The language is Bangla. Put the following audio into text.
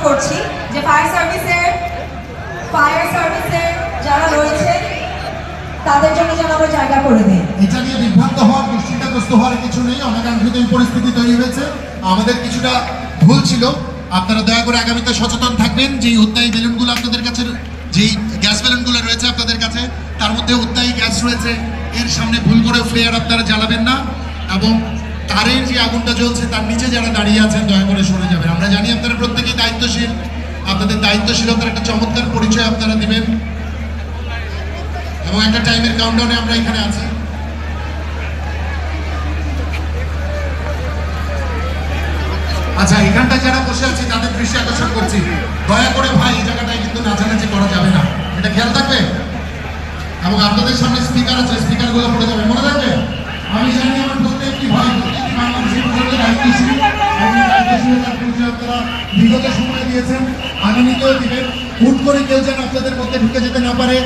করছি যে ফায়ার সার্ভিসের যারা রয়েছে তাদের জন্য যেন আমরা জায়গা করে দিই। এটা নিয়ে বিভ্রান্ত হওয়ার, দুশ্চিন্তাগ্রস্ত হওয়ার কিছু নেই। অনাকাঙ্ক্ষিত এই পরিস্থিতি তৈরি হয়েছে, আমাদের কিছুটা ভুল ছিল। আপনারা দয়া করে আগামীতে সচেতন থাকবেন। যেই উদ্যায়ী বেলুনগুলো আপনাদের কাছে, যেই গ্যাস বেলুনগুলো রয়েছে আপনাদের কাছে, তার মধ্যে উদ্যায়ী গ্যাস রয়েছে, এর সামনে ভুল করে ফ্লেয়ার আপনারা জ্বালাবেন না। এবং তারের যে আগুনটা জ্বলছে তার নিচে যারা দাঁড়িয়ে আছেন দয়া করে সরে যাবেন। আমরা জানি আপনারা প্রত্যেকেই দায়িত্বশীল, আপনাদের দায়িত্বশীলতার একটা চমৎকার পরিচয় আপনারা দিবেন। এবং একটা টাইমের কাউন্টডাউনে আমরা এখানে আছি। আচ্ছা, এখানটায় যারা বসে আছে তাদের দৃষ্টি আকর্ষণ করছি, দয়া করে ভাই এই জায়গাটায় কিন্তু নাচানাচি করা যাবে না, এটা খেয়াল থাকবে। এবং আপনাদের সামনে স্পিকার আছে, স্পিকারগুলো পড়ে যাবে, মনে রাখবে। আমি জানি আমার প্রত্যেকটি ভাই, প্রত্যেকটি বাংলাদেশের প্রত্যেকটি দায়িত্বশীল এবং দায়িত্বশীলতার পরিচয় আপনারা বিগত সময় দিয়েছেন, আগামীতেও দিবেন। হুট করে কেউ যেন আপনাদের মধ্যে ঢুকে যেতে না পারে,